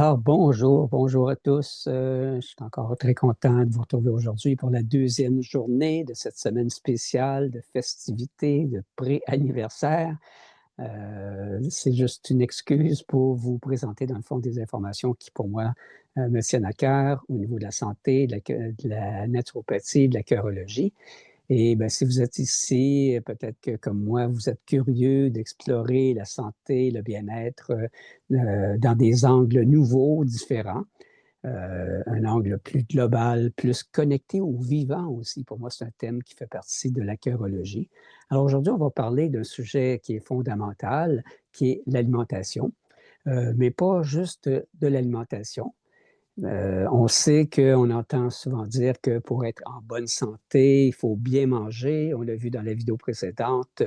Alors, bonjour à tous. Je suis encore très content de vous retrouver aujourd'hui pour la deuxième journée de cette semaine spéciale de festivités, de pré-anniversaire. C'est juste une excuse pour vous présenter, dans le fond, des informations qui, pour moi, me tiennent à cœur au niveau de la santé, de la naturopathie, de la chirurgie. Et bien, si vous êtes ici, peut-être que comme moi, vous êtes curieux d'explorer la santé, le bien-être dans des angles nouveaux, différents, un angle plus global, plus connecté au vivant aussi. Pour moi, c'est un thème qui fait partie de la chirurgie. Alors aujourd'hui, on va parler d'un sujet qui est fondamental, qui est l'alimentation, mais pas juste de l'alimentation. On sait qu'on entend souvent dire que pour être en bonne santé, il faut bien manger. On l'a vu dans la vidéo précédente.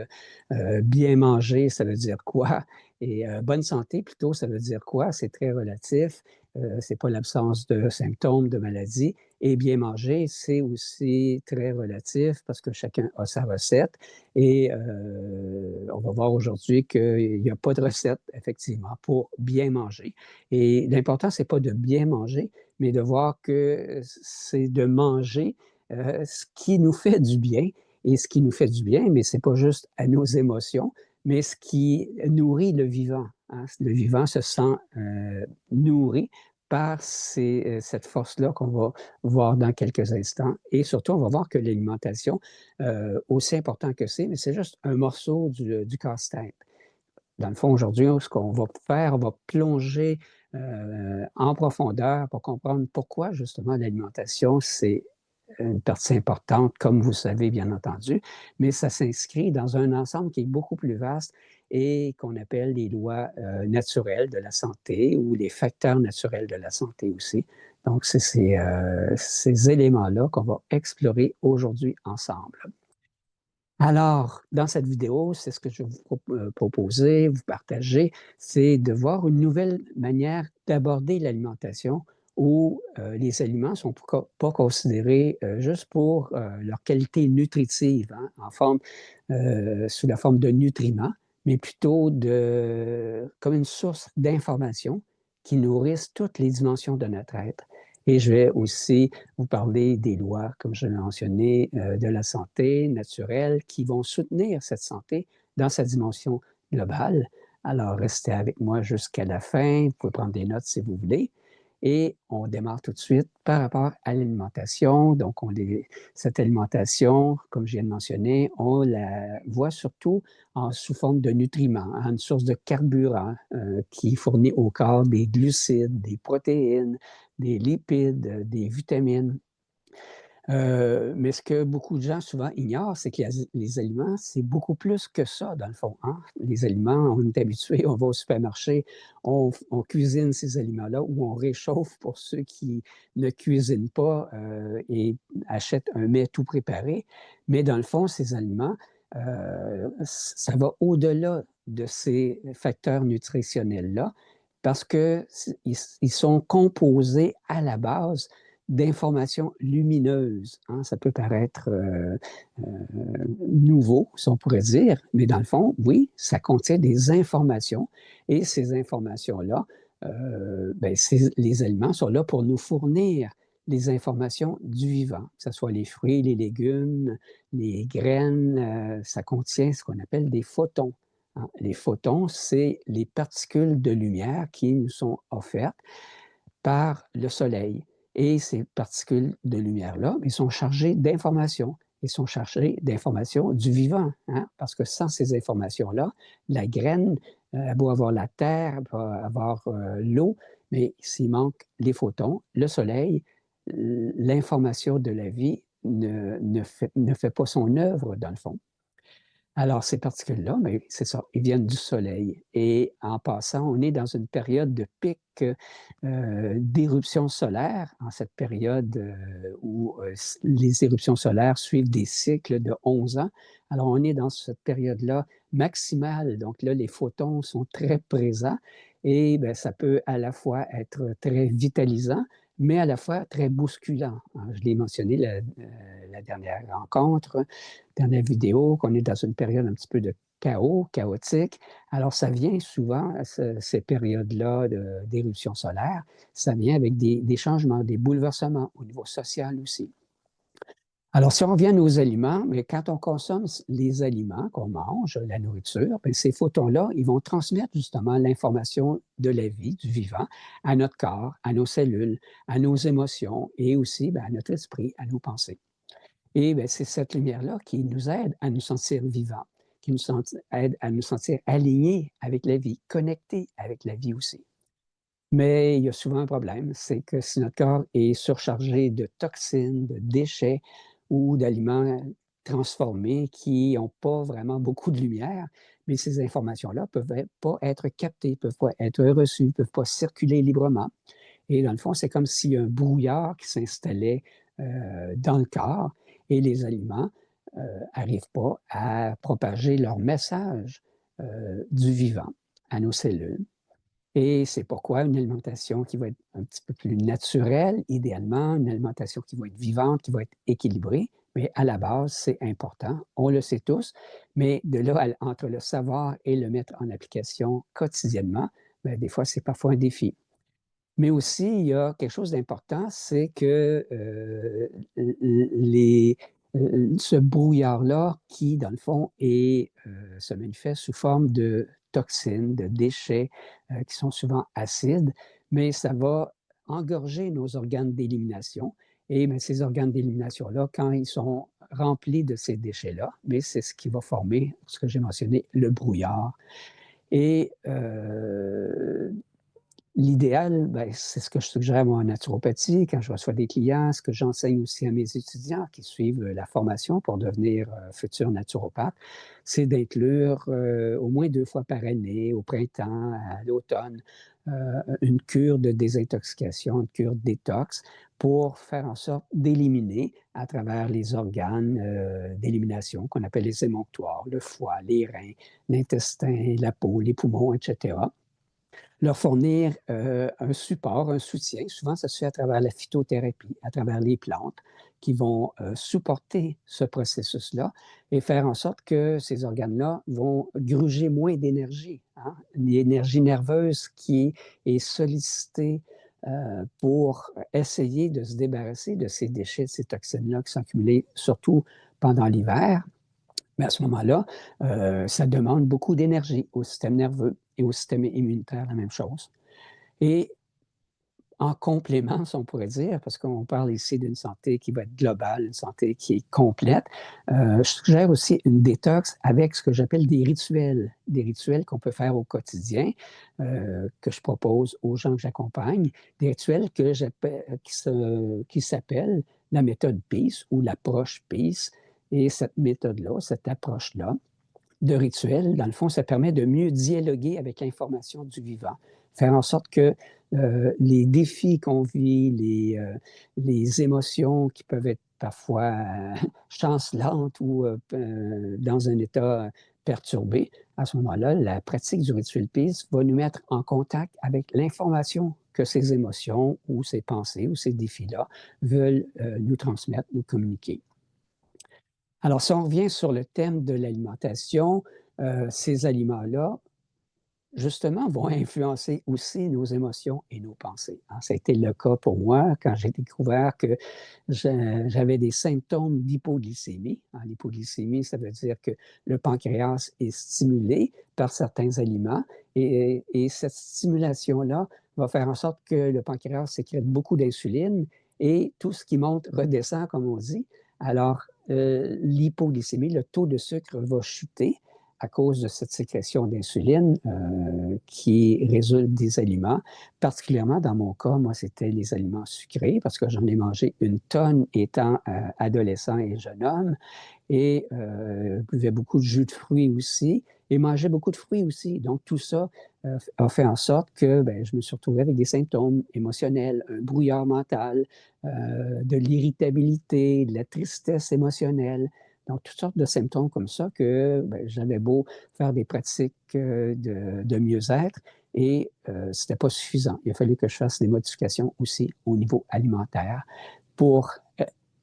Bien manger, ça veut dire quoi? Et bonne santé, plutôt, ça veut dire quoi? C'est très relatif. Ce n'est pas l'absence de symptômes, de maladies. Et bien manger, c'est aussi très relatif parce que chacun a sa recette. Et on va voir aujourd'hui qu'il n'y a pas de recette, effectivement, pour bien manger. Et l'important, ce n'est pas de bien manger, mais de voir que c'est de manger ce qui nous fait du bien. Et ce qui nous fait du bien, mais ce n'est pas juste à nos émotions, mais ce qui nourrit le vivant. Hein. Le vivant se sent nourri par cette force-là qu'on va voir dans quelques instants. Et surtout, on va voir que l'alimentation, aussi important que c'est, mais c'est juste un morceau du casse-tête. Dans le fond, aujourd'hui, ce qu'on va faire, on va plonger en profondeur pour comprendre pourquoi, justement, l'alimentation, c'est une partie importante, comme vous savez, bien entendu, mais ça s'inscrit dans un ensemble qui est beaucoup plus vaste et qu'on appelle les lois naturelles de la santé ou les facteurs naturels de la santé aussi. Donc, c'est ces éléments-là qu'on va explorer aujourd'hui ensemble. Alors, dans cette vidéo, c'est ce que je vais vous proposer, vous partager, c'est de voir une nouvelle manière d'aborder l'alimentation où les aliments ne sont pas considérés juste pour leur qualité nutritive, hein, sous la forme de nutriments, mais plutôt comme une source d'information qui nourrissent toutes les dimensions de notre être. Et je vais aussi vous parler des lois, comme je l'ai mentionné, de la santé naturelle qui vont soutenir cette santé dans sa dimension globale. Alors, restez avec moi jusqu'à la fin. Vous pouvez prendre des notes si vous voulez. Et on démarre tout de suite par rapport à l'alimentation. Donc, cette alimentation, comme je viens de mentionner, on la voit surtout sous forme de nutriments, hein, une source de carburant qui fournit au corps des glucides, des protéines, des lipides, des vitamines. Mais ce que beaucoup de gens souvent ignorent, c'est que les aliments, c'est beaucoup plus que ça, dans le fond. Hein? Les aliments, on est habitué, on va au supermarché, on cuisine ces aliments-là ou on réchauffe pour ceux qui ne cuisinent pas et achètent un mets tout préparé. Mais dans le fond, ces aliments, ça va au-delà de ces facteurs nutritionnels-là parce qu'ils sont composés à la base d'informations lumineuses. Hein? Ça peut paraître nouveau, si on pourrait dire, mais dans le fond, oui, ça contient des informations et ces informations-là, les aliments sont là pour nous fournir les informations du vivant, que ce soit les fruits, les légumes, les graines, ça contient ce qu'on appelle des photons. Hein? Les photons, c'est les particules de lumière qui nous sont offertes par le soleil. Et ces particules de lumière-là, ils sont chargées d'informations. Ils sont chargés d'informations du vivant, hein? Parce que sans ces informations-là, la graine, elle doit avoir la terre, elle doit avoir l'eau, mais s'il manque les photons, le soleil, l'information de la vie ne fait pas son œuvre, dans le fond. Alors, ces particules-là, mais c'est ça, ils viennent du Soleil. Et en passant, on est dans une période de pic d'éruptions solaires, en cette période où les éruptions solaires suivent des cycles de 11 ans. Alors, on est dans cette période-là maximale. Donc là, les photons sont très présents et bien, ça peut à la fois être très vitalisant, mais à la fois très bousculant. Hein. Je l'ai mentionné la dernière rencontre, dernière vidéo, qu'on est dans une période un petit peu de chaos, chaotique. Alors, ça vient souvent, ces périodes-là d'éruption solaire, ça vient avec des changements, des bouleversements au niveau social aussi. Alors, si on revient à nos aliments, mais quand on consomme les aliments qu'on mange, la nourriture, bien, ces photons-là, ils vont transmettre justement l'information de la vie, du vivant, à notre corps, à nos cellules, à nos émotions et aussi bien, à notre esprit, à nos pensées. Et bien, c'est cette lumière-là qui nous aide à nous sentir vivants, qui nous aide à nous sentir alignés avec la vie, connectés avec la vie aussi. Mais il y a souvent un problème, c'est que si notre corps est surchargé de toxines, de déchets ou d'aliments transformés qui n'ont pas vraiment beaucoup de lumière, mais ces informations-là ne peuvent pas être captées, ne peuvent pas être reçues, ne peuvent pas circuler librement. Et dans le fond, c'est comme s'il y a un brouillard qui s'installait dans le corps et les aliments n'arrivent pas à propager leur message du vivant à nos cellules. Et c'est pourquoi une alimentation qui va être un petit peu plus naturelle, idéalement, une alimentation qui va être vivante, qui va être équilibrée, mais à la base, c'est important, on le sait tous, mais de là, entre le savoir et le mettre en application quotidiennement, bien, des fois, c'est parfois un défi. Mais aussi, il y a quelque chose d'important, c'est que ce brouillard-là, qui, dans le fond, se manifeste sous forme de toxines, de déchets qui sont souvent acides, mais ça va engorger nos organes d'élimination. Et bien, ces organes d'élimination-là, quand ils sont remplis de ces déchets-là, mais c'est ce qui va former, ce que j'ai mentionné, le brouillard. Et l'idéal, ben, c'est ce que je suggère moi en naturopathie quand je reçois des clients, ce que j'enseigne aussi à mes étudiants qui suivent la formation pour devenir futurs naturopathes, c'est d'inclure au moins 2 fois par année, au printemps, à l'automne, une cure de désintoxication, une cure de détox pour faire en sorte d'éliminer à travers les organes d'élimination qu'on appelle les émonctoires, le foie, les reins, l'intestin, la peau, les poumons, etc. Leur fournir un support, un soutien. Souvent, ça se fait à travers la phytothérapie, à travers les plantes qui vont supporter ce processus-là et faire en sorte que ces organes-là vont gruger moins d'énergie. Hein? L'énergie nerveuse qui est sollicitée pour essayer de se débarrasser de ces déchets, de ces toxines-là qui sont accumulées surtout pendant l'hiver. Mais à ce moment-là, ça demande beaucoup d'énergie au système nerveux et au système immunitaire, la même chose. Et en complément, si on pourrait dire, parce qu'on parle ici d'une santé qui va être globale, une santé qui est complète, je suggère aussi une détox avec ce que j'appelle des rituels qu'on peut faire au quotidien, que je propose aux gens que j'accompagne, des rituels qui s'appellent la méthode PEACE ou l'approche PEACE. Et cette méthode-là, cette approche-là de rituel, dans le fond, ça permet de mieux dialoguer avec l'information du vivant, faire en sorte que les défis qu'on vit, les émotions qui peuvent être parfois chancelantes ou dans un état perturbé, à ce moment-là, la pratique du rituel PEACE va nous mettre en contact avec l'information que ces émotions ou ces pensées ou ces défis-là veulent nous transmettre, nous communiquer. Alors, si on revient sur le thème de l'alimentation, ces aliments-là, justement, vont influencer aussi nos émotions et nos pensées. Hein, ça a été le cas pour moi quand j'ai découvert que j'avais des symptômes d'hypoglycémie. Hein, l'hypoglycémie, ça veut dire que le pancréas est stimulé par certains aliments et cette stimulation-là va faire en sorte que le pancréas sécrète beaucoup d'insuline et tout ce qui monte redescend, comme on dit. Alors, l'hypoglycémie, le taux de sucre va chuter à cause de cette sécrétion d'insuline qui résulte des aliments. Particulièrement dans mon cas, moi, c'était les aliments sucrés parce que j'en ai mangé une tonne étant adolescent et jeune homme et buvais beaucoup de jus de fruits aussi et mangeais beaucoup de fruits aussi. Donc, tout ça a fait en sorte que ben, je me suis retrouvé avec des symptômes émotionnels, un brouillard mental, de l'irritabilité, de la tristesse émotionnelle. Donc, toutes sortes de symptômes comme ça que ben, j'avais beau faire des pratiques de mieux-être et ce n'était pas suffisant. Il a fallu que je fasse des modifications aussi au niveau alimentaire pour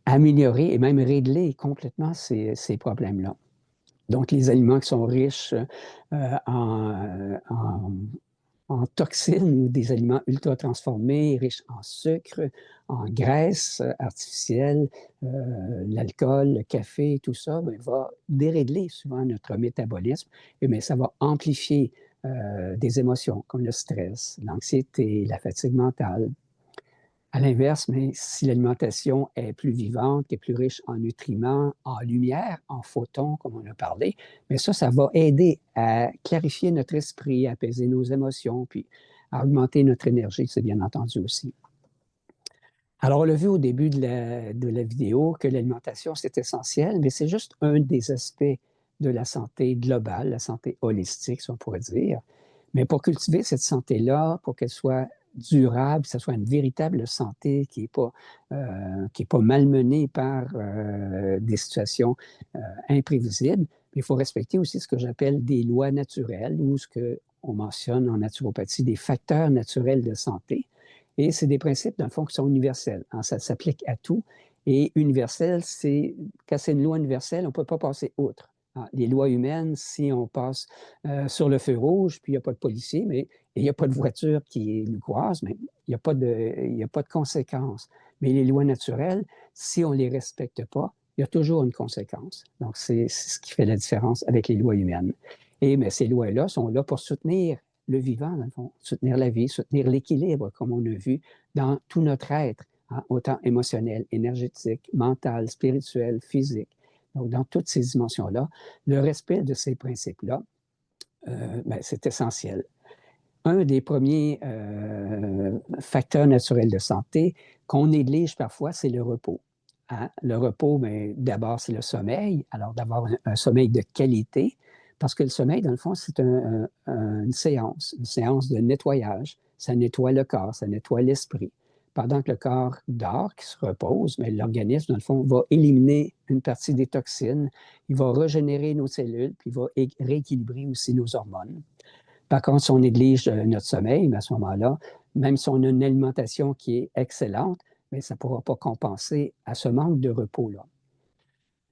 améliorer et même régler complètement ces problèmes-là. Donc, les aliments qui sont riches en toxines ou des aliments ultra transformés, riches en sucre, en graisse artificielle, l'alcool, le café, tout ça, ben, va dérégler souvent notre métabolisme, mais ça va amplifier des émotions comme le stress, l'anxiété, la fatigue mentale. À l'inverse, mais si l'alimentation est plus vivante, est plus riche en nutriments, en lumière, en photons, comme on a parlé, mais ça va aider à clarifier notre esprit, à apaiser nos émotions, puis à augmenter notre énergie, c'est bien entendu aussi. Alors, on l'a vu au début de la vidéo que l'alimentation, c'est essentiel, mais c'est juste un des aspects de la santé globale, la santé holistique, si on pourrait dire. Mais pour cultiver cette santé-là, pour qu'elle soit durable, que ce soit une véritable santé qui n'est pas malmenée par des situations imprévisibles, il faut respecter aussi ce que j'appelle des lois naturelles ou ce qu'on mentionne en naturopathie des facteurs naturels de santé. Et c'est des principes, dans le fond, qui sont universels. Hein, ça s'applique à tout. Et universel, c'est quand c'est une loi universelle, on ne peut pas passer outre. Hein, les lois humaines, si on passe sur le feu rouge, puis il n'y a pas de policier, mais il n'y a pas de voiture qui nous croise, mais il n'y a pas de conséquences. Mais les lois naturelles, si on ne les respecte pas, il y a toujours une conséquence. Donc, c'est ce qui fait la différence avec les lois humaines. Et mais ces lois-là sont là pour soutenir le vivant, dans le fond, soutenir la vie, soutenir l'équilibre, comme on a vu, dans tout notre être, hein, autant émotionnel, énergétique, mental, spirituel, physique. Donc, dans toutes ces dimensions-là, le respect de ces principes-là, ben, c'est essentiel. Un des premiers facteurs naturels de santé qu'on néglige parfois, c'est le repos. Hein? Le repos, ben, d'abord, c'est le sommeil. Alors, d'avoir un sommeil de qualité, parce que le sommeil, dans le fond, c'est une séance de nettoyage. Ça nettoie le corps, ça nettoie l'esprit. Pendant que le corps dort, qui se repose, mais l'organisme, dans le fond, va éliminer une partie des toxines, il va régénérer nos cellules, puis il va rééquilibrer aussi nos hormones. Par contre, si on néglige notre sommeil, à ce moment-là, même si on a une alimentation qui est excellente, mais ça ne pourra pas compenser à ce manque de repos-là.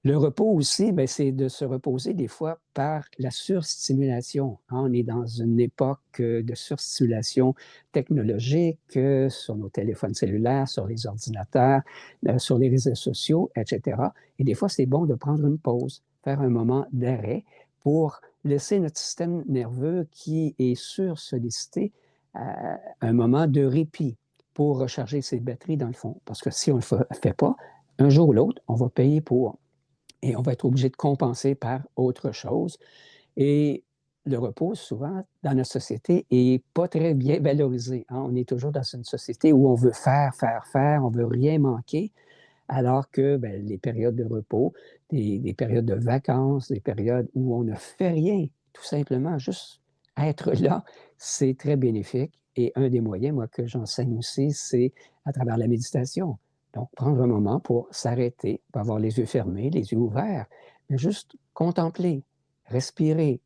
Le repos aussi, ben, c'est de se reposer des fois par la surstimulation. Hein. On est dans une époque de surstimulation technologique sur nos téléphones cellulaires, sur les ordinateurs, sur les réseaux sociaux, etc. Et des fois, c'est bon de prendre une pause, faire un moment d'arrêt pour laisser notre système nerveux qui est sursollicité un moment de répit pour recharger ses batteries dans le fond. Parce que si on ne le fait pas, un jour ou l'autre, on va payer pour. Et on va être obligé de compenser par autre chose. Et le repos, souvent, dans notre société, n'est pas très bien valorisé. Hein. On est toujours dans une société où on veut faire, faire, faire, on ne veut rien manquer, alors que ben, les périodes de repos, des périodes de vacances, des périodes où on ne fait rien, tout simplement, juste être là, c'est très bénéfique. Et un des moyens, moi, que j'enseigne aussi, c'est à travers la méditation. Donc, prendre un moment pour s'arrêter, pas avoir les yeux fermés, les yeux ouverts, mais juste contempler, respirer,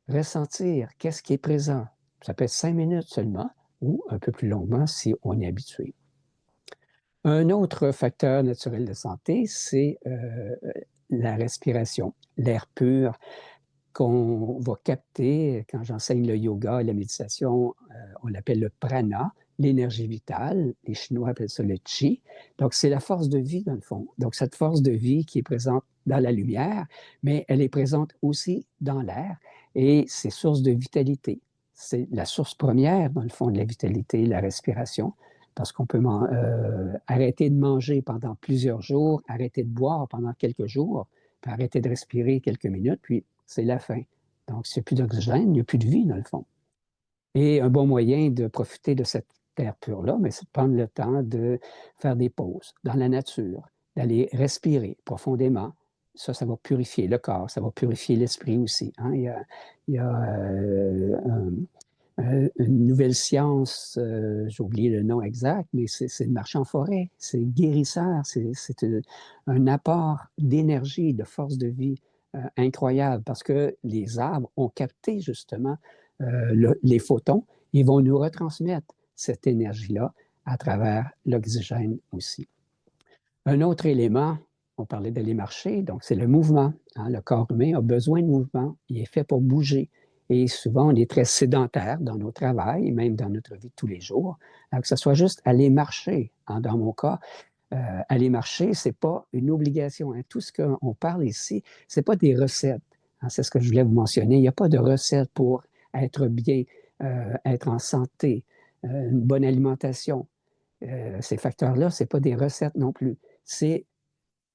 ressentir qu'est-ce qui est présent. Ça peut être 5 minutes seulement ou un peu plus longuement si on est habitué. Un autre facteur naturel de santé, c'est la respiration, l'air pur qu'on va capter quand j'enseigne le yoga et la méditation. On l'appelle le prana, l'énergie vitale. Les Chinois appellent ça le chi. Donc, c'est la force de vie, dans le fond. Donc, cette force de vie qui est présente dans la lumière, mais elle est présente aussi dans l'air et c'est source de vitalité. C'est la source première, dans le fond, de la vitalité, la respiration, parce qu'on peut arrêter de manger pendant plusieurs jours, arrêter de boire pendant quelques jours, puis arrêter de respirer quelques minutes, puis c'est la fin. Donc, s'il n'y a plus d'oxygène, il n'y a plus de vie, dans le fond. Et un bon moyen de profiter de cette air pur-là, c'est de prendre le temps de faire des pauses dans la nature, d'aller respirer profondément. Ça va purifier le corps, ça va purifier l'esprit aussi. Hein. Il y a une nouvelle science, j'ai oublié le nom exact, mais c'est de marcher en forêt, c'est guérisseur, c'est un apport d'énergie, de force de vie incroyable parce que les arbres ont capté justement les photons, ils vont nous retransmettre cette énergie-là à travers l'oxygène aussi. Un autre élément on parlait d'aller marcher, donc c'est le mouvement, hein. Le corps humain a besoin de mouvement, il est fait pour bouger et souvent on est très sédentaire dans nos travails, même dans notre vie de tous les jours. Alors que ce soit juste aller marcher, hein, dans mon cas, aller marcher, c'est pas une obligation, hein. Tout ce qu'on parle ici, c'est pas des recettes, hein, c'est ce que je voulais vous mentionner. Il y a pas de recette pour être bien, être en santé, une bonne alimentation. Ces facteurs-là, c'est pas des recettes non plus. C'est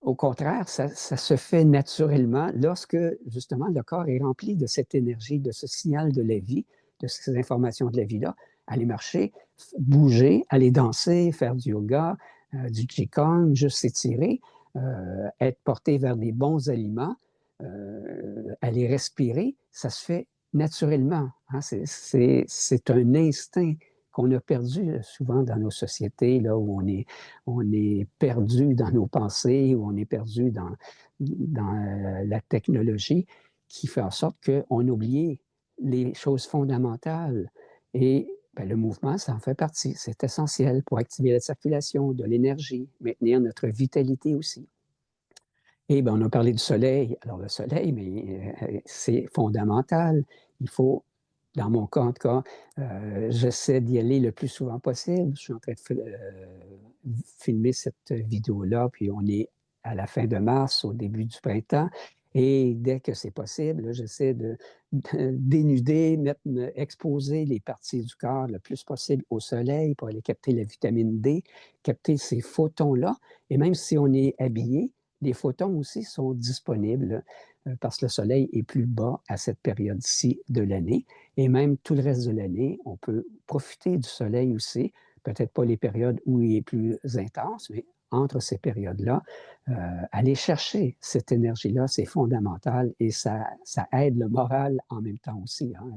au contraire, ça se fait naturellement lorsque, justement, le corps est rempli de cette énergie, de ce signal de la vie, de ces informations de la vie-là. Aller marcher, bouger, aller danser, faire du yoga, du qigong, juste s'étirer, être porté vers des bons aliments, aller respirer, ça se fait naturellement, hein. C'est un instinct qu'on a perdu souvent dans nos sociétés, là, où on est perdu dans nos pensées, où on est perdu dans la technologie, qui fait en sorte qu'on oublie les choses fondamentales. Et ben, le mouvement, ça en fait partie. C'est essentiel pour activer la circulation, de l'énergie, maintenir notre vitalité aussi. Et ben, on a parlé du soleil. Alors, le soleil, mais c'est fondamental. Il faut, dans mon cas en tout cas, j'essaie d'y aller le plus souvent possible. Je suis en train de filmer cette vidéo-là, puis on est à la fin de mars, au début du printemps. Et dès que c'est possible, j'essaie de dénuder, exposer les parties du corps le plus possible au soleil pour aller capter la vitamine D, capter ces photons-là. Et même si on est habillé, les photons aussi sont disponibles parce que le soleil est plus bas à cette période-ci de l'année. Et même tout le reste de l'année, on peut profiter du soleil aussi, peut-être pas les périodes où il est plus intense, mais entre ces périodes-là, aller chercher cette énergie-là, c'est fondamental et ça aide le moral en même temps aussi, hein.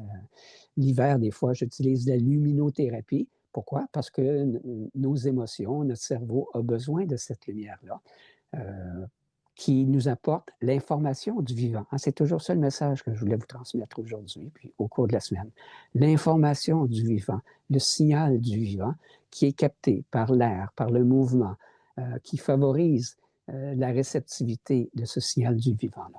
L'hiver, des fois, j'utilise la luminothérapie. Pourquoi? Parce que nos émotions, notre cerveau a besoin de cette lumière-là. Qui nous apporte l'information du vivant, hein. C'est toujours ça le message que je voulais vous transmettre aujourd'hui, puis au cours de la semaine. L'information du vivant, le signal du vivant qui est capté par l'air, par le mouvement, qui favorise la réceptivité de ce signal du vivant-là.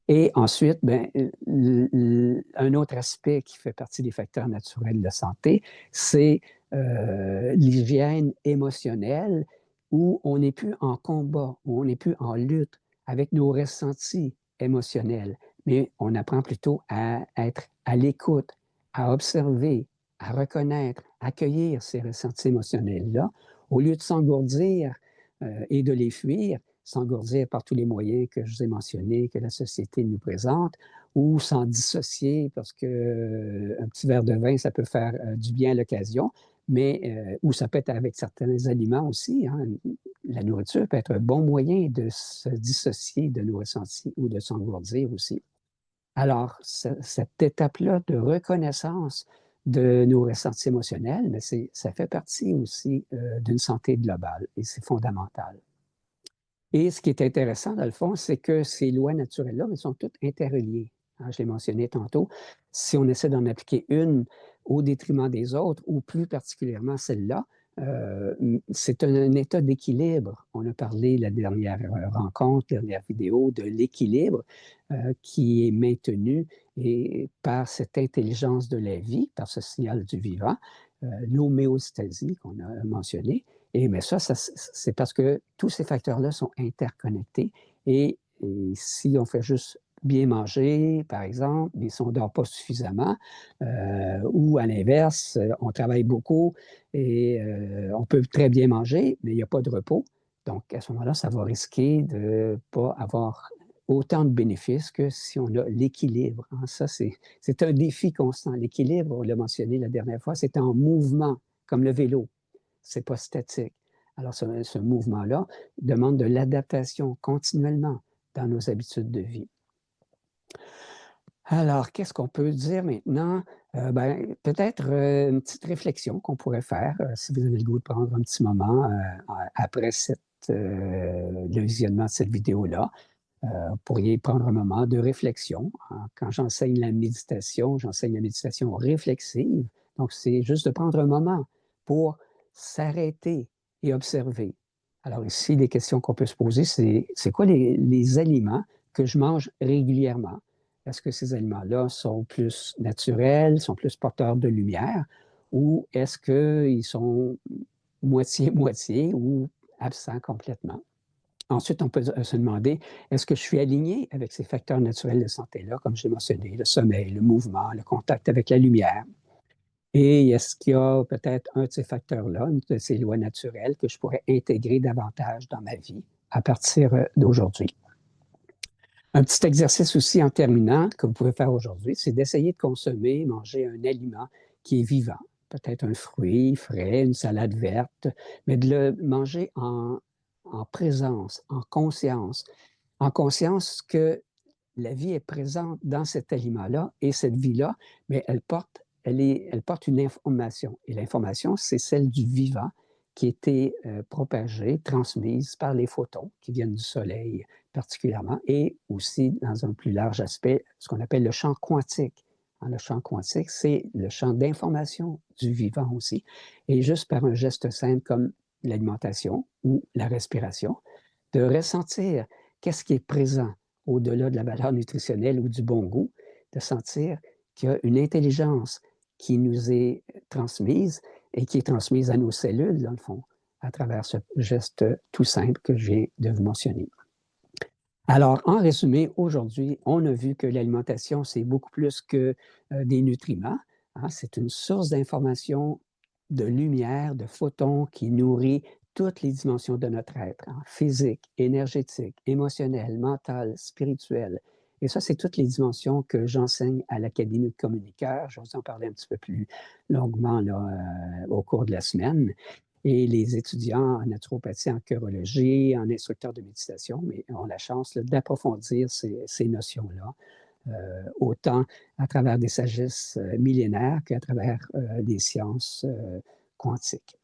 Et ensuite, ben, un autre aspect qui fait partie des facteurs naturels de santé, c'est l'hygiène émotionnelle où on n'est plus en combat, où on n'est plus en lutte avec nos ressentis émotionnels, mais on apprend plutôt à être à l'écoute, à observer, à reconnaître, accueillir ces ressentis émotionnels-là, au lieu de s'engourdir et de les fuir, s'engourdir par tous les moyens que je vous ai mentionnés, que la société nous présente, ou s'en dissocier parce qu'un petit verre de vin, ça peut faire du bien à l'occasion, mais ou ça peut être avec certains aliments aussi, hein. La nourriture peut être un bon moyen de se dissocier de nos ressentis ou de s'engourdir aussi. Alors, cette étape-là de reconnaissance de nos ressentis émotionnels, mais ça fait partie aussi d'une santé globale et c'est fondamental. Et ce qui est intéressant, dans le fond, c'est que ces lois naturelles-là, elles sont toutes interreliées, hein, je l'ai mentionné tantôt. Si on essaie d'en appliquer une au détriment des autres, ou plus particulièrement celle-là, c'est un état d'équilibre. On a parlé la dernière rencontre, dernière vidéo, de l'équilibre qui est maintenu et par cette intelligence de la vie, par ce signal du vivant, l'homéostasie qu'on a mentionné. Et mais ça, c'est parce que tous ces facteurs-là sont interconnectés et si on fait juste bien manger, par exemple, mais si on ne dort pas suffisamment, ou à l'inverse, on travaille beaucoup et on peut très bien manger, mais il n'y a pas de repos. Donc, à ce moment-là, ça va risquer de ne pas avoir autant de bénéfices que si on a l'équilibre, hein. Ça, c'est un défi constant. L'équilibre, on l'a mentionné la dernière fois, c'est en mouvement, comme le vélo. C'est pas statique. Alors, ce mouvement-là demande de l'adaptation continuellement dans nos habitudes de vie. Alors, qu'est-ce qu'on peut dire maintenant? Ben, peut-être une petite réflexion qu'on pourrait faire si vous avez le goût de prendre un petit moment après le visionnement de cette vidéo-là. Vous pourriez prendre un moment de réflexion, hein. Quand j'enseigne la méditation réflexive. Donc, c'est juste de prendre un moment pour s'arrêter et observer. Alors ici, les questions qu'on peut se poser, c'est quoi les aliments que je mange régulièrement? Est-ce que ces aliments-là sont plus naturels, sont plus porteurs de lumière ou est-ce qu'ils sont moitié-moitié ou absents complètement? Ensuite, on peut se demander, est-ce que je suis aligné avec ces facteurs naturels de santé-là, comme j'ai mentionné, le sommeil, le mouvement, le contact avec la lumière? Et est-ce qu'il y a peut-être un de ces facteurs-là, une de ces lois naturelles que je pourrais intégrer davantage dans ma vie à partir d'aujourd'hui? Un petit exercice aussi en terminant que vous pouvez faire aujourd'hui, c'est d'essayer de consommer, manger un aliment qui est vivant, peut-être un fruit frais, une salade verte, mais de le manger en présence, en conscience que la vie est présente dans cet aliment-là et cette vie-là, mais elle porte une information. Et l'information, c'est celle du vivant qui a été propagée, transmise par les photons qui viennent du soleil particulièrement et aussi dans un plus large aspect, ce qu'on appelle le champ quantique. Hein, le champ quantique, c'est le champ d'information du vivant aussi. Et juste par un geste simple comme l'alimentation ou la respiration, de ressentir qu'est-ce qui est présent au-delà de la valeur nutritionnelle ou du bon goût, de sentir qu'il y a une intelligence qui nous est transmise et qui est transmise à nos cellules, dans le fond, à travers ce geste tout simple que je viens de vous mentionner. Alors, en résumé, aujourd'hui, on a vu que l'alimentation, c'est beaucoup plus que des nutriments. Hein, c'est une source d'information, de lumière, de photons qui nourrit toutes les dimensions de notre être, hein, physique, énergétique, émotionnelle, mentale, spirituelle. Et ça, c'est toutes les dimensions que j'enseigne à l'Académie de communicateurs. Je vais vous en parler un petit peu plus longuement là, au cours de la semaine. Et les étudiants en naturopathie, en chirurgie, en instructeurs de méditation, mais ont la chance d'approfondir ces notions-là, autant à travers des sagesses millénaires qu'à travers des sciences quantiques.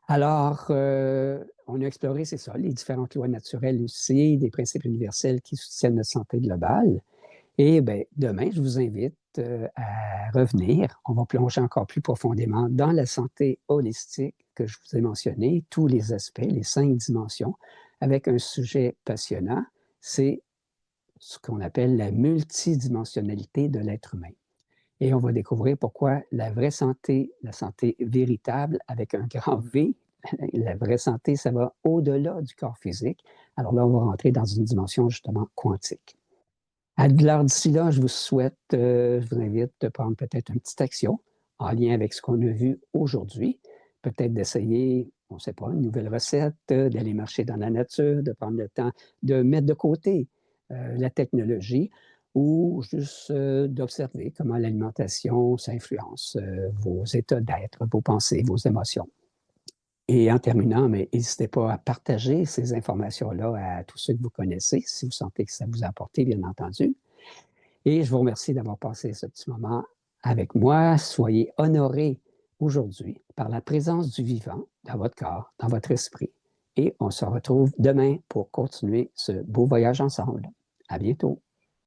Alors, on a exploré, c'est ça, les différentes lois naturelles aussi, des principes universels qui soutiennent notre santé globale. Et bien, demain, je vous invite à revenir. On va plonger encore plus profondément dans la santé holistique que je vous ai mentionné, tous les aspects, les 5 dimensions, avec un sujet passionnant, c'est ce qu'on appelle la multidimensionnalité de l'être humain. Et on va découvrir pourquoi la vraie santé, la santé véritable avec un grand V, la vraie santé, ça va au-delà du corps physique. Alors là, on va rentrer dans une dimension justement quantique. Alors d'ici là, je vous souhaite, je vous invite de prendre peut-être une petite action en lien avec ce qu'on a vu aujourd'hui. Peut-être d'essayer, on ne sait pas, une nouvelle recette, d'aller marcher dans la nature, de prendre le temps de mettre de côté la technologie ou juste d'observer comment l'alimentation, ça influence vos états d'être, vos pensées, vos émotions. Et en terminant, mais n'hésitez pas à partager ces informations-là à tous ceux que vous connaissez, si vous sentez que ça vous a apporté, bien entendu. Et je vous remercie d'avoir passé ce petit moment avec moi. Soyez honorés aujourd'hui par la présence du vivant dans votre corps, dans votre esprit. Et on se retrouve demain pour continuer ce beau voyage ensemble. À bientôt.